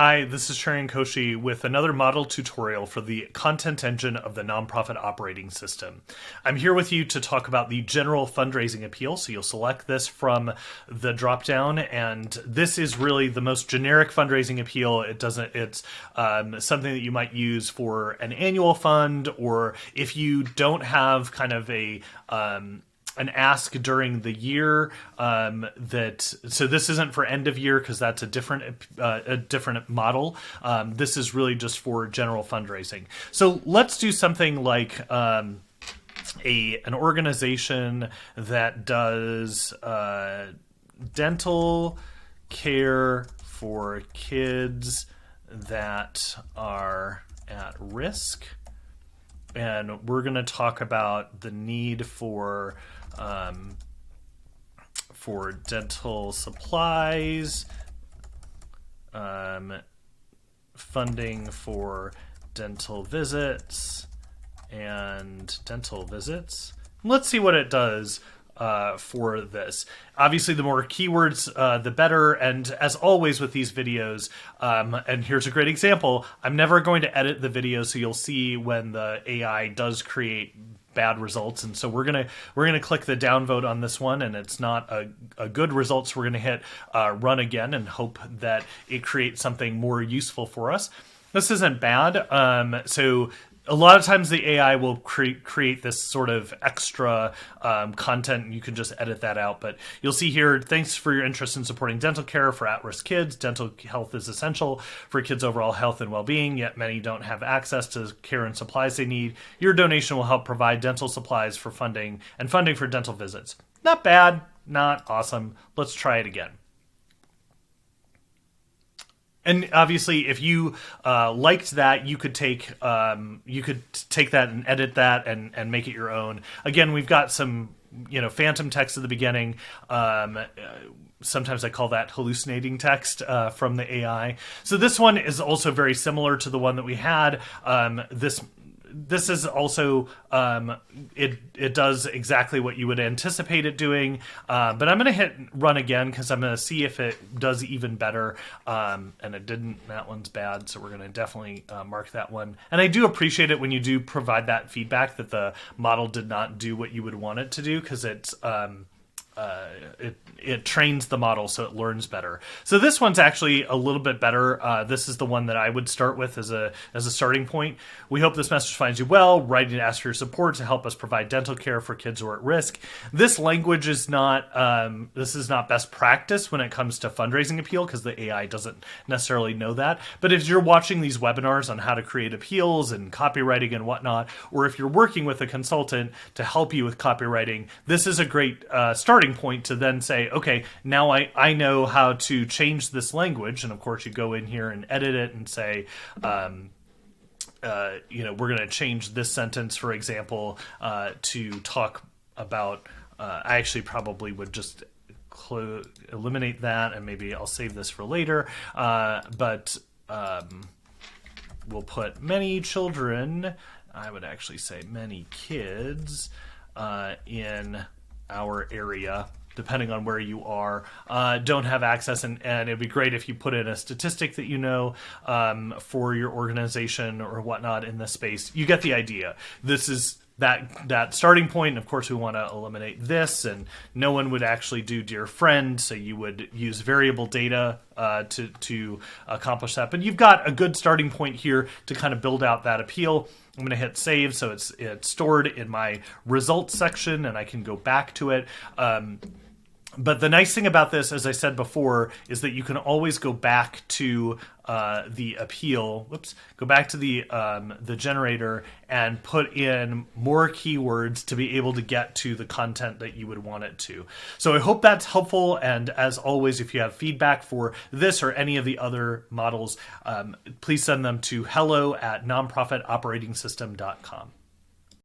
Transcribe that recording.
Hi, this is Sharon Koshi with another model tutorial for the content engine of the nonprofit operating system. I'm here with you to talk about the General Fundraising Appeal. So you'll select this from the dropdown, and this is really the most generic fundraising appeal. It's something that you might use for an annual fund, or if you don't have kind of an ask during the year so this isn't for end of year because that's a different model. This is really just for general fundraising. So let's do something like an organization that does dental care for kids that are at risk. And we're going to talk about the need for dental supplies, funding for dental visits, and dental visits. Let's see what it does for this. Obviously, the more keywords, the better. And as always with these videos, and here's a great example, I'm never going to edit the video, so you'll see when the AI does create bad results. And so we're gonna click the downvote on this one, and it's not a good result, so we're gonna hit run again and hope that it creates something more useful for us. This isn't bad. So a lot of times the AI will create this sort of extra content, and you can just edit that out. But you'll see here, thanks for your interest in supporting dental care for at-risk kids. Dental health is essential for kids' overall health and well-being, yet many don't have access to care and supplies they need. Your donation will help provide dental supplies for funding for dental visits. Not bad, not awesome. Let's try it again. And obviously, if you liked that, you could take that and edit that and make it your own. Again, we've got some phantom text at the beginning. Sometimes I call that hallucinating text from the AI. So this one is also very similar to the one that we had. This is also, it does exactly what you would anticipate it doing, but I'm going to hit run again because I'm going to see if it does even better, and it didn't. That one's bad, so we're going to definitely mark that one. And I do appreciate it when you do provide that feedback that the model did not do what you would want it to do, because it's it trains the model so it learns better. So this one's actually a little bit better. This is the one that I would start with as a starting point. We hope this message finds you well. Writing to ask for your support to help us provide dental care for kids who are at risk. This language is not best practice when it comes to fundraising appeal, because the AI doesn't necessarily know that. But if you're watching these webinars on how to create appeals and copywriting and whatnot, or if you're working with a consultant to help you with copywriting, this is a great starting point to then say, okay, now I know how to change this language. And of course you go in here and edit it and say, we're going to change this sentence, for example, to talk about, I actually probably would just eliminate that, and maybe I'll save this for later. But we'll put many children, I would actually say many kids in our area, depending on where you are, don't have access, and it'd be great if you put in a statistic that for your organization or whatnot in this space. You get the idea. This is that starting point, and of course we want to eliminate this, and no one would actually do dear friend, so you would use variable data to accomplish that. But you've got a good starting point here to kind of build out that appeal. I'm going to hit save, so it's stored in my results section, and I can go back to it. But the nice thing about this, as I said before, is that you can always go back to the appeal. Go back to the generator and put in more keywords to be able to get to the content that you would want it to. So I hope that's helpful. And as always, if you have feedback for this or any of the other models, please send them to hello@nonprofitoperating system.com.